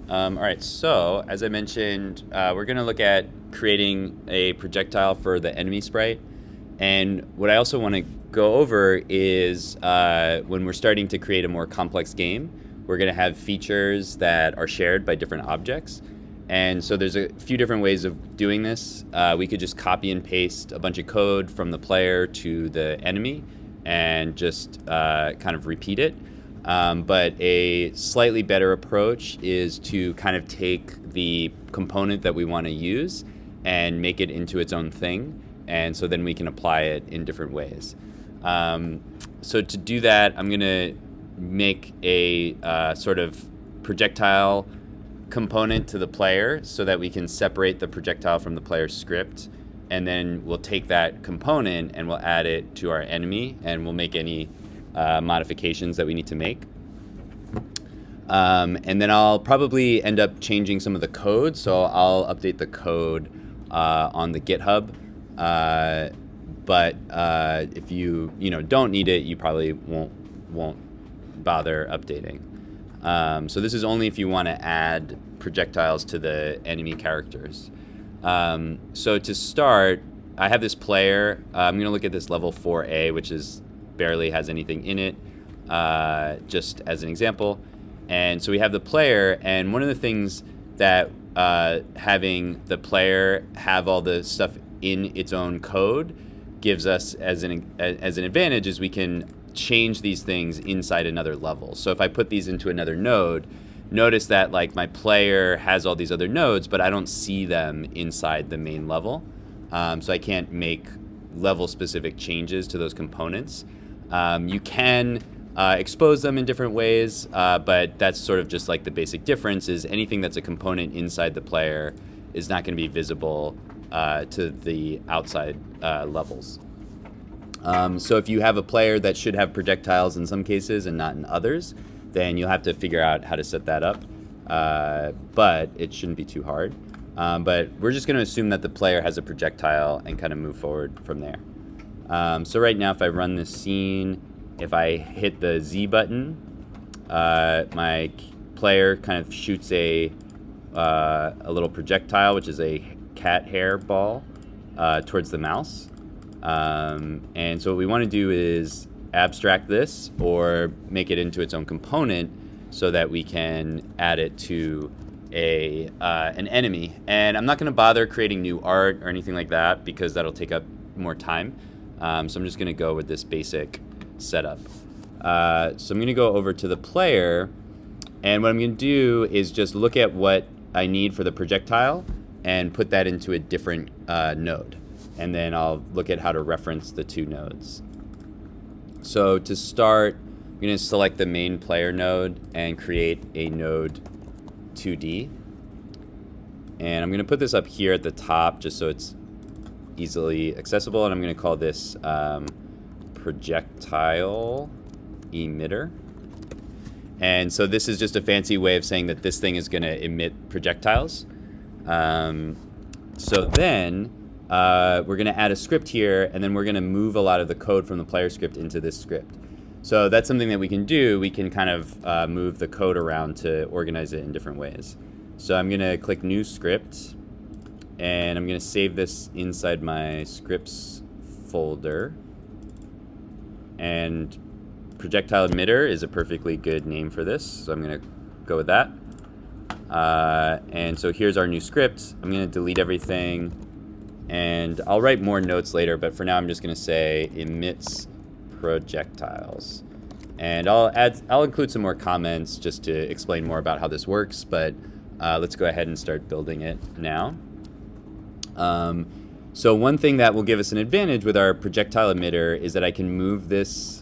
All right, so as I mentioned, we're going to look at creating a projectile for the enemy sprite. And what I also want to go over is when we're starting to create a more complex game, we're going to have features that are shared by different objects. And so there's a few different ways of doing this. We could just copy and paste a bunch of code from the player to the enemy and just kind of repeat it. But a slightly better approach is to kind of take the component that we want to use and make it into its own thing. And so then we can apply it in different ways. So to do that, I'm going to make a sort of projectile component to the player so that we can separate the projectile from the player's script. And then we'll take that component and we'll add it to our enemy, and we'll make any modifications that we need to make. And then I'll probably end up changing some of the code, so I'll update the code on the GitHub. But if you don't need it, you probably won't bother updating. So this is only if you want to add projectiles to the enemy characters. So to start, I have this player. I'm going to look at this level 4A, which is barely has anything in it, just as an example. And so we have the player, and one of the things that having the player have all the stuff in its own code gives us as an advantage is we can change these things inside another level. So if I put these into another node, notice that like my player has all these other nodes, but I don't see them inside the main level. So I can't make level specific changes to those components. You can expose them in different ways, but that's sort of just like the basic difference is anything that's a component inside the player is not going to be visible to the outside levels. So if you have a player that should have projectiles in some cases and not in others, then you'll have to figure out how to set that up. But it shouldn't be too hard. But we're just going to assume that the player has a projectile and kind of move forward from there. So right now, if I run this scene, if I hit the Z button, my player kind of shoots a little projectile, which is a cat hair ball, towards the mouse. And so what we want to do is abstract this or make it into its own component so that we can add it to an enemy. And I'm not going to bother creating new art or anything like that because that'll take up more time. So I'm just going to go with this basic setup. So I'm going to go over to the player, and what I'm going to do is just look at what I need for the projectile and put that into a different node. And then I'll look at how to reference the two nodes. So to start, I'm going to select the main player node and create a node 2D. And I'm going to put this up here at the top just so it's easily accessible. And I'm going to call this projectile emitter. And so this is just a fancy way of saying that this thing is going to emit projectiles. So then we're going to add a script here, and then we're going to move a lot of the code from the player script into this script. So that's something that we can do. We can kind of move the code around to organize it in different ways. So I'm going to click New Script, and I'm going to save this inside my scripts folder. And projectile emitter is a perfectly good name for this, so I'm going to go with that. And so here's our new script. I'm going to delete everything, and I'll write more notes later, but for now I'm just going to say emits projectiles. And I'll include some more comments just to explain more about how this works, but let's go ahead and start building it now. So one thing that will give us an advantage with our projectile emitter is that I can move this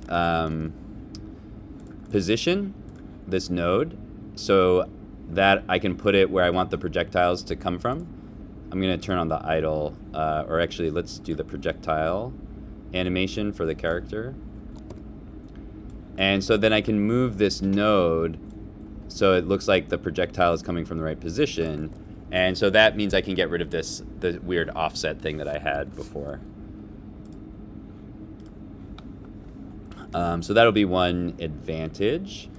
position, this node, so that I can put it where I want the projectiles to come from. I'm going to turn on the idle, or actually let's do the projectile animation for the character. And so then I can move this node so it looks like the projectile is coming from the right position. And so that means I can get rid of the weird offset thing that I had before. So that'll be one advantage.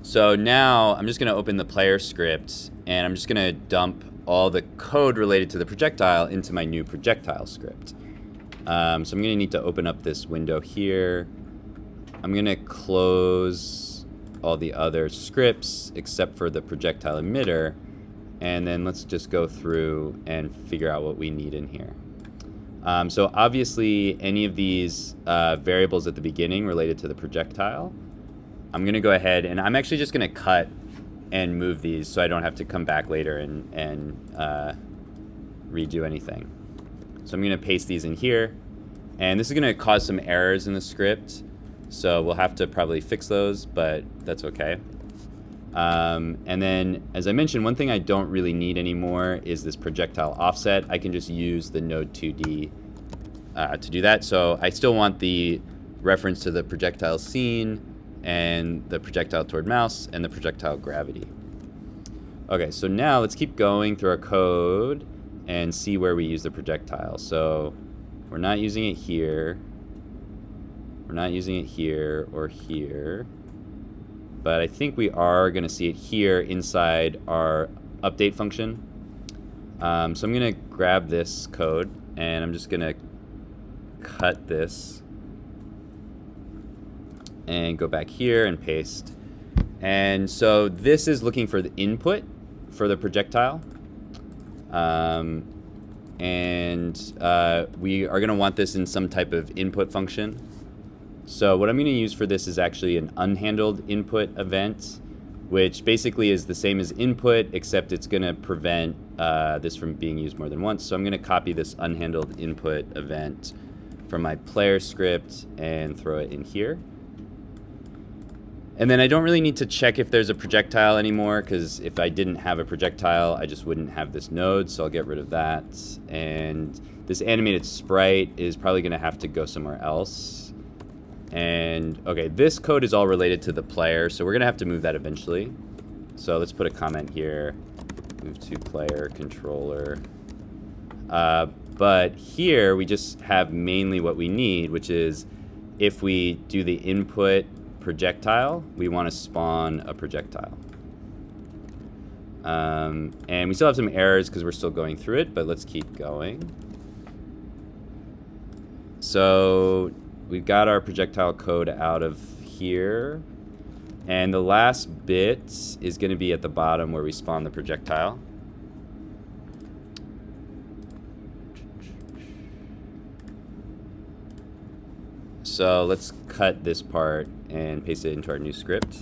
So now I'm just going to open the player script, and I'm just going to dump all the code related to the projectile into my new projectile script. So I'm going to need to open up this window here. I'm going to close all the other scripts except for the projectile emitter, and then let's just go through and figure out what we need in here. So obviously any of these variables at the beginning related to the projectile, I'm going to go ahead and I'm actually just going to cut and move these so I don't have to come back later and redo anything. So I'm going to paste these in here, and this is going to cause some errors in the script, so we'll have to probably fix those, but that's okay. And then, as I mentioned, one thing I don't really need anymore is this projectile offset. I can just use the node 2D to do that. So I still want the reference to the projectile scene and the projectile toward mouse and the projectile gravity. Okay, so now let's keep going through our code and see where we use the projectile. So we're not using it here. We're not using it here or here. But I think we are going to see it here inside our update function. So I'm going to grab this code, and I'm just going to cut this and go back here and paste. And so this is looking for the input for the projectile. We are going to want this in some type of input function. So what I'm going to use for this is actually an unhandled input event, which basically is the same as input, except it's going to prevent this from being used more than once. So I'm going to copy this unhandled input event from my player script and throw it in here. And then I don't really need to check if there's a projectile anymore, because if I didn't have a projectile, I just wouldn't have this node, so I'll get rid of that. And this animated sprite is probably going to have to go somewhere else. And okay, this code is all related to the player, so we're going to have to move that eventually. So let's put a comment here, move to player controller. But here we just have mainly what we need, which is if we do the input projectile, we want to spawn a projectile. And we still have some errors because we're still going through it, but let's keep going. So we've got our projectile code out of here. And the last bit is going to be at the bottom where we spawn the projectile. So let's cut this part and paste it into our new script.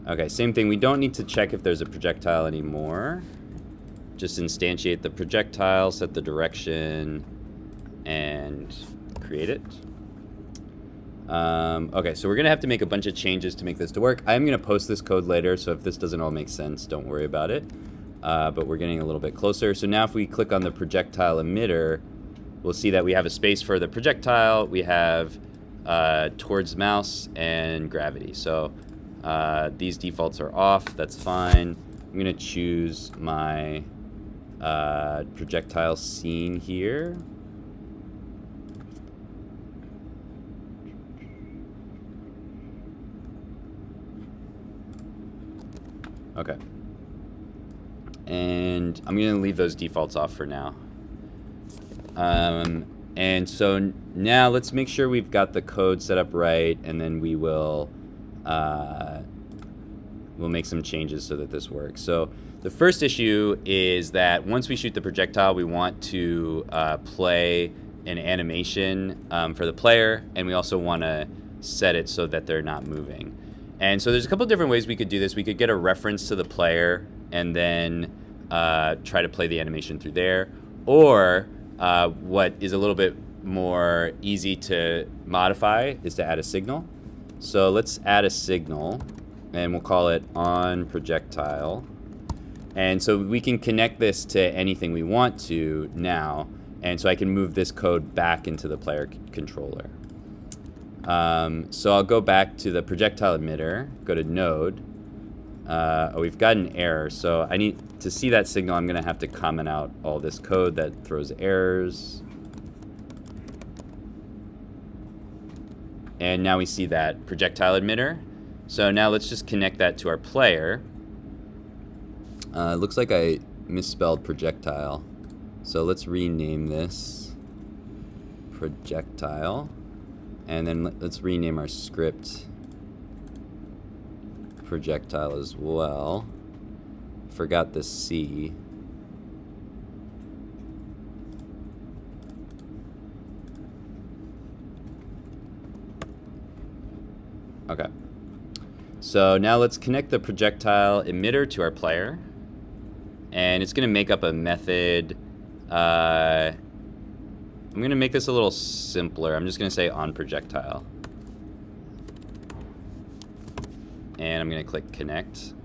Okay, same thing. We don't need to check if there's a projectile anymore. Just instantiate the projectile, set the direction, and create it. Okay, so we're going to have to make a bunch of changes to make this to work. I'm going to post this code later, so if this doesn't all make sense, don't worry about it. But we're getting a little bit closer. So now if we click on the projectile emitter, we'll see that we have a space for the projectile. We have towards mouse and gravity. So these defaults are off. That's fine. I'm going to choose my projectile scene here. Okay. And I'm going to leave those defaults off for now. And so now let's make sure we've got the code set up right, and then we will we'll make some changes so that this works. So the first issue is that once we shoot the projectile, we want to play an animation for the player, and we also want to set it so that they're not moving. And so there's a couple different ways we could do this. We could get a reference to the player and then try to play the animation through there. Or what is a little bit more easy to modify is to add a signal. So let's add a signal, and we'll call it on projectile. And so we can connect this to anything we want to now. And so I can move this code back into the player controller. So I'll go back to the projectile emitter, go to node. We've got an error, so I need to see that signal. I'm going to have to comment out all this code that throws errors. And now we see that projectile emitter. So now let's just connect that to our player. It looks like I misspelled projectile. So let's rename this projectile. And then let's rename our script projectile as well. Forgot the C. Okay. So now let's connect the projectile emitter to our player. And it's going to make up a method. I'm going to make this a little simpler. I'm just going to say on projectile. And I'm going to click connect.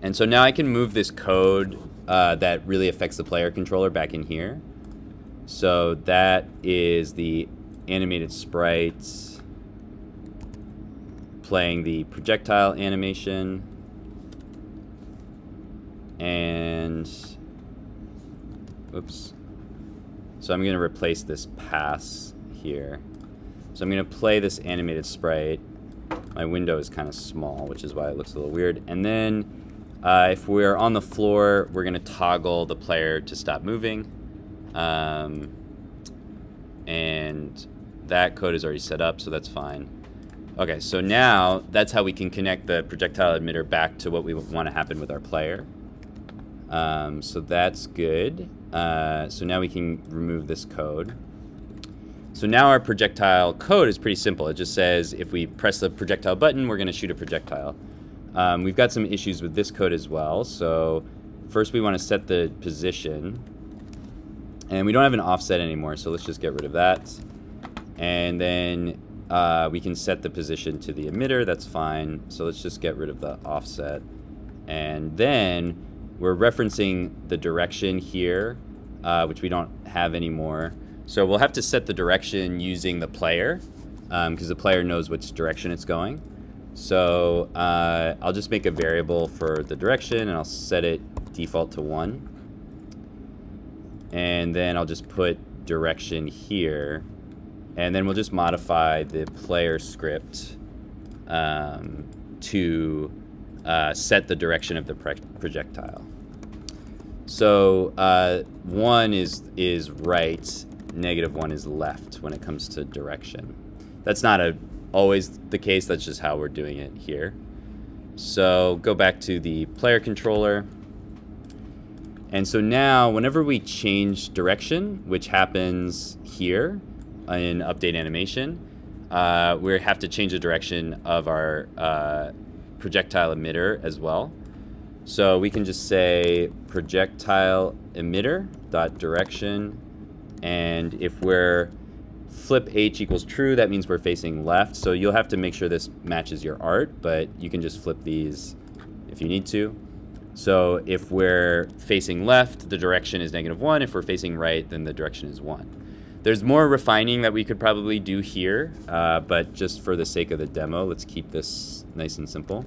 And so now I can move this code that really affects the player controller back in here. So that is the animated sprites playing the projectile animation. And, oops. So I'm going to replace this pass here. So I'm going to play this animated sprite. My window is kind of small, which is why it looks a little weird. And then if we're on the floor, we're going to toggle the player to stop moving. And that code is already set up, so that's fine. Okay, so now that's how we can connect the projectile emitter back to what we want to happen with our player. So that's good. So now we can remove this code. So now our projectile code is pretty simple. It just says if we press the projectile button, we're going to shoot a projectile. We've got some issues with this code as well. So first we want to set the position. And we don't have an offset anymore, so let's just get rid of that. And then we can set the position to the emitter. That's fine. So let's just get rid of the offset. And then we're referencing the direction here, which we don't have anymore. So we'll have to set the direction using the player, because the player knows which direction it's going. So I'll just make a variable for the direction, and I'll set it default to 1. And then I'll just put direction here. And then we'll just modify the player script to set the direction of the projectile. So 1 is right, -1 is left when it comes to direction. That's not always the case, that's just how we're doing it here. So go back to the player controller. And so now whenever we change direction, which happens here in update animation, we have to change the direction of our projectile emitter as well. So we can just say projectile emitter dot direction, and if we're flip H equals true, that means we're facing left. So you'll have to make sure this matches your art, but you can just flip these if you need to. So if we're facing left, the direction is -1. If we're facing right, then the direction is 1. There's more refining that we could probably do here, but just for the sake of the demo, let's keep this nice and simple.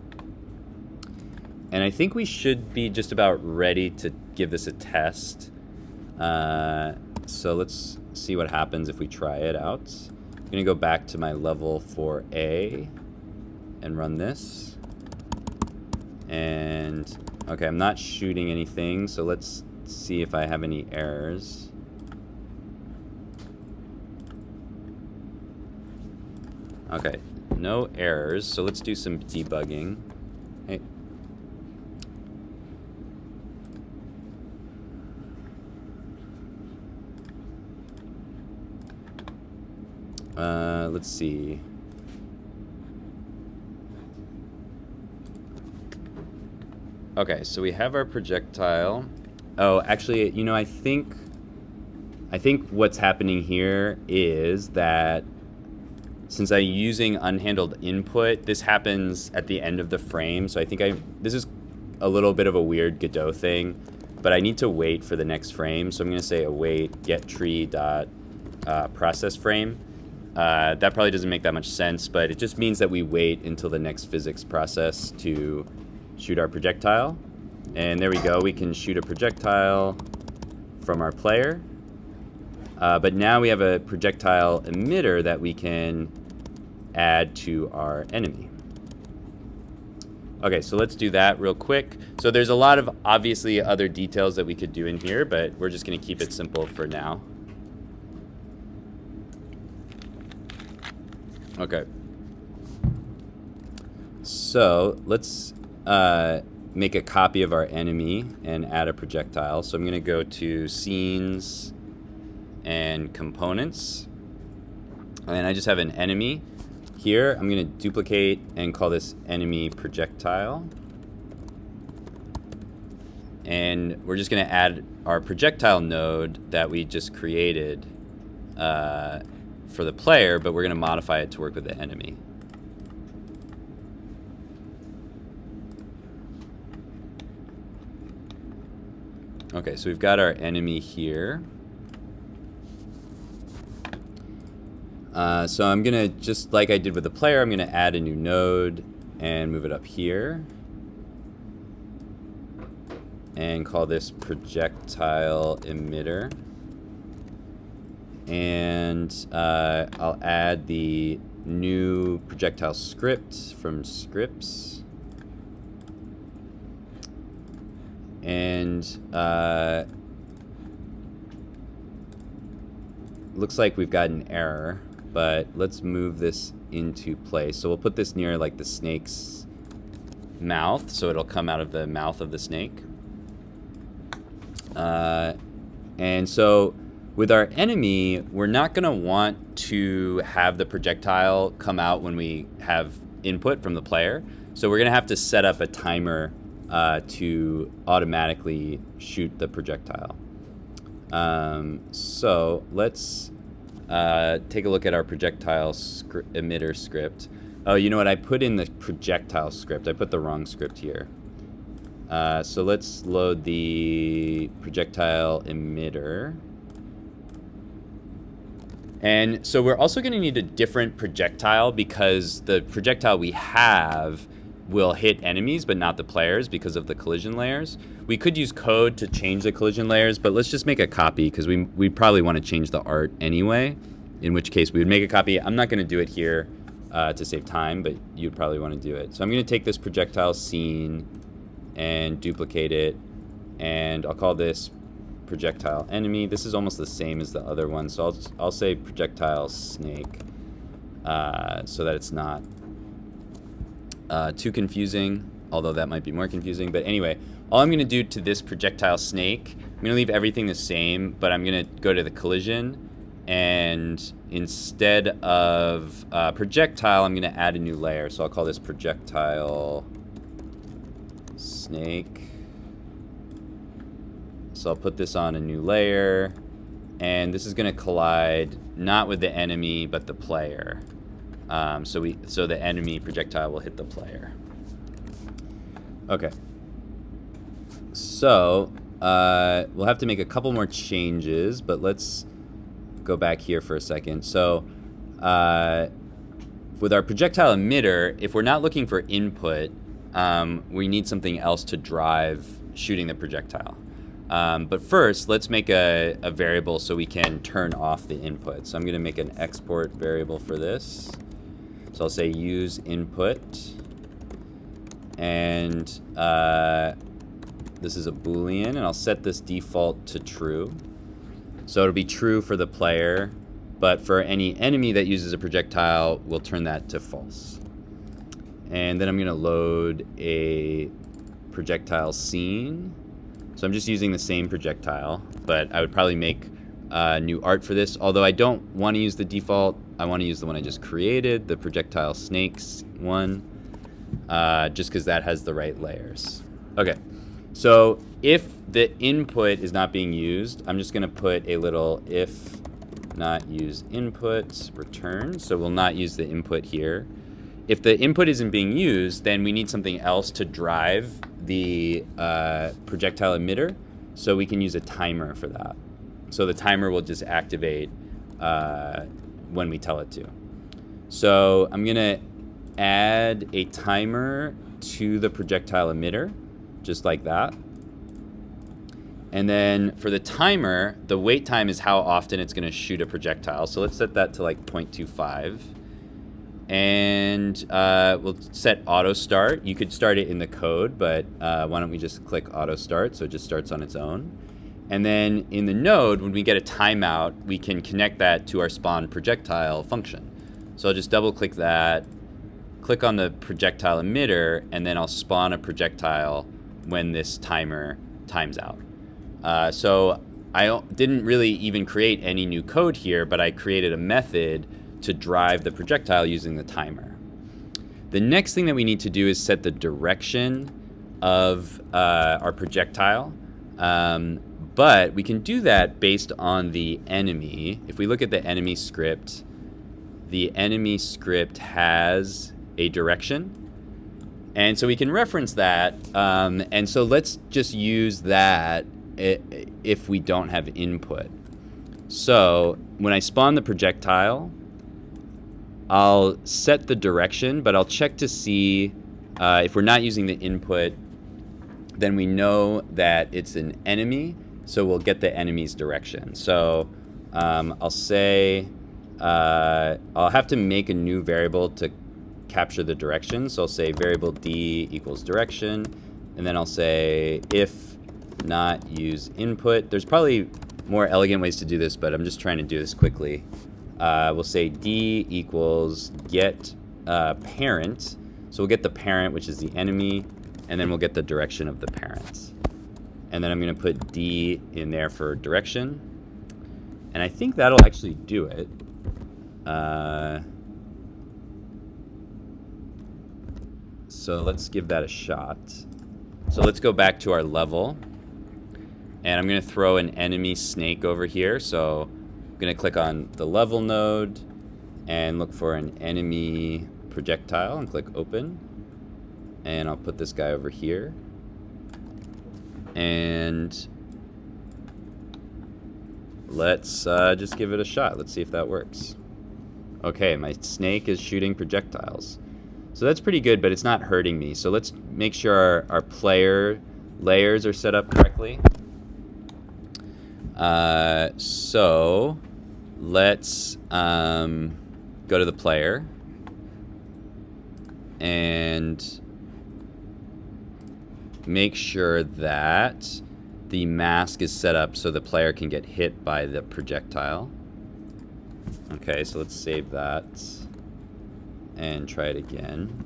And I think we should be just about ready to give this a test. So let's see what happens if we try it out. I'm going to go back to my level 4A and run this. And okay, I'm not shooting anything, so let's see if I have any errors. Okay, no errors, so let's do some debugging. Hey. Let's see. Okay, so we have our projectile. Oh, actually, you know, I think what's happening here is that since I'm using unhandled input, this happens at the end of the frame. So I think this is a little bit of a weird Godot thing, but I need to wait for the next frame. So I'm going to say await get tree dot process frame. That probably doesn't make that much sense, but it just means that we wait until the next physics process to shoot our projectile. And there we go. We can shoot a projectile from our player. But now we have a projectile emitter that we can add to our enemy. Okay, so let's do that real quick. So there's a lot of obviously other details that we could do in here, but we're just going to keep it simple for now. Okay. So let's make a copy of our enemy and add a projectile. So I'm going to go to Scenes and Components. And I just have an enemy. Here, I'm going to duplicate and call this enemy projectile. And we're just going to add our projectile node that we just created for the player, but we're going to modify it to work with the enemy. Okay, so we've got our enemy here. So I'm going to, just like I did with the player, I'm going to add a new node and move it up here. And call this projectile emitter. And I'll add the new projectile script from scripts. And looks like we've got an error, but let's move this into place. So we'll put this near like the snake's mouth, so it'll come out of the mouth of the snake. And so with our enemy, we're not going to want to have the projectile come out when we have input from the player. So we're going to have to set up a timer to automatically shoot the projectile. So let's take a look at our projectile emitter script. Oh, you know what? I put in the projectile script. I put the wrong script here. So let's load the projectile emitter. And so we're also going to need a different projectile because the projectile we have will hit enemies but not the players because of the collision layers. We could use code to change the collision layers, but let's just make a copy because we probably want to change the art anyway, in which case we would make a copy. I'm not going to do it here to save time, but you'd probably want to do it. So I'm going to take this projectile scene and duplicate it, and I'll call this projectile enemy. This is almost the same as the other one, so I'll say projectile snake so that it's not too confusing, although that might be more confusing. But anyway, all I'm going to do to this projectile snake, I'm going to leave everything the same, but I'm going to go to the collision, and instead of projectile, I'm going to add a new layer. So I'll call this projectile snake. So I'll put this on a new layer, and this is going to collide not with the enemy but the player. So the enemy projectile will hit the player. Okay. So we'll have to make a couple more changes, but let's go back here for a second. So with our projectile emitter, if we're not looking for input, we need something else to drive shooting the projectile. But first, let's make a variable so we can turn off the input. So I'm going to make an export variable for this. So I'll say use input, and this is a Boolean, and I'll set this default to true. So it'll be true for the player, but for any enemy that uses a projectile, we'll turn that to false. And then I'm going to load a projectile scene. So I'm just using the same projectile, but I would probably make new art for this, although I don't want to use the default. I want to use the one I just created, the projectile snakes one, just because that has the right layers. Okay, so if the input is not being used, I'm just going to put a little if not use input return, so we'll not use the input here. If the input isn't being used, then we need something else to drive the projectile emitter, so we can use a timer for that. So the timer will just activate when we tell it to. So I'm going to add a timer to the projectile emitter, just like that. And then for the timer, the wait time is how often it's going to shoot a projectile. So let's set that to like 0.25. And we'll set auto start. You could start it in the code, but why don't we just click auto start so it just starts on its own. And then in the node, when we get a timeout, we can connect that to our spawn projectile function. So I'll just double click that, click on the projectile emitter, and then I'll spawn a projectile when this timer times out. So I didn't really even create any new code here, but I created a method to drive the projectile using the timer. The next thing that we need to do is set the direction of our projectile. But we can do that based on the enemy. If we look at the enemy script, the enemy script has a direction. And so we can reference that. And so let's just use that if we don't have input. So when I spawn the projectile, I'll set the direction, but I'll check to see if we're not using the input, then we know that it's an enemy. So we'll get the enemy's direction. So I'll say, I'll have to make a new variable to capture the direction. So I'll say variable d equals direction. And then I'll say if not use input. There's probably more elegant ways to do this, but I'm just trying to do this quickly. We'll say d equals get parent. So we'll get the parent, which is the enemy, and then we'll get the direction of the parent. And then I'm going to put D in there for direction. And I think that'll actually do it. So let's give that a shot. So let's go back to our level. And I'm going to throw an enemy snake over here. So I'm going to click on the level node and look for an enemy projectile and click open. And I'll put this guy over here. And let's just give it a shot. Let's see if that works. Okay, my snake is shooting projectiles. So that's pretty good, but it's not hurting me. So let's make sure our player layers are set up correctly. So let's go to the player and make sure that the mask is set up so the player can get hit by the projectile. Okay, so let's save that and try it again.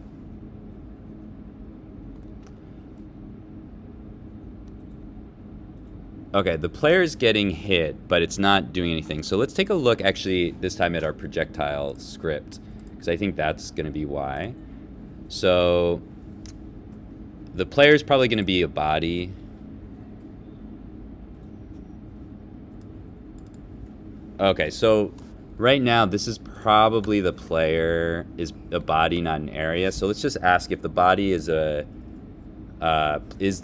Okay, the player's getting hit, but it's not doing anything. So let's take a look actually this time at our projectile script, because I think that's going to be why. So the player's probably going to be a body. Okay, so right now this is probably the player is a body, not an area. So let's just ask if the body is the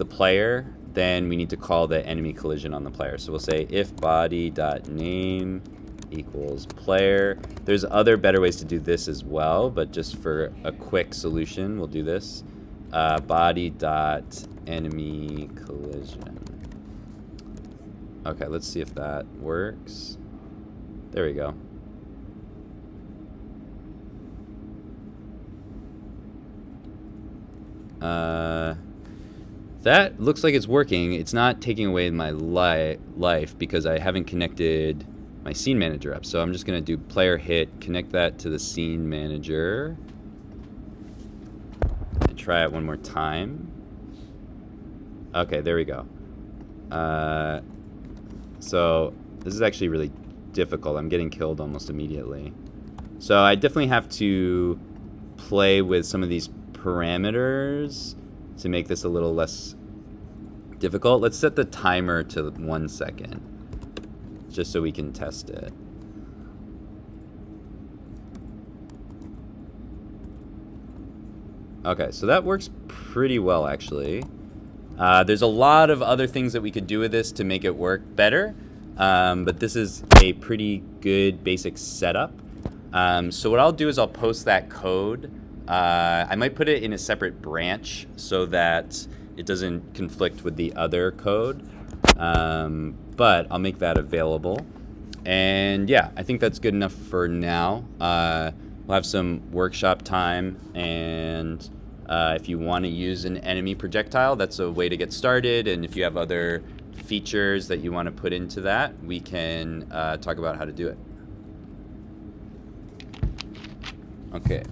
player, then we need to call the enemy collision on the player. So we'll say if body.name equals player. There's other better ways to do this as well, but just for a quick solution, we'll do this. Body.enemy collision. Okay, let's see if that works. There we go. That looks like it's working. It's not taking away my life because I haven't connected my scene manager up. So I'm just going to do player hit, connect that to the scene manager, and try it one more time. Okay, there we go. So this is actually really difficult. I'm getting killed almost immediately. So I definitely have to play with some of these parameters to make this a little less difficult. Let's set the timer to 1 second, just so we can test it. Okay, so that works pretty well, actually. There's a lot of other things that we could do with this to make it work better, but this is a pretty good basic setup. So what I'll do is I'll post that code. I might put it in a separate branch so that it doesn't conflict with the other code, but I'll make that available. And yeah, I think that's good enough for now. We'll we'll have some workshop time, and if you want to use an enemy projectile, that's a way to get started. And if you have other features that you want to put into that, we can talk about how to do it. Okay.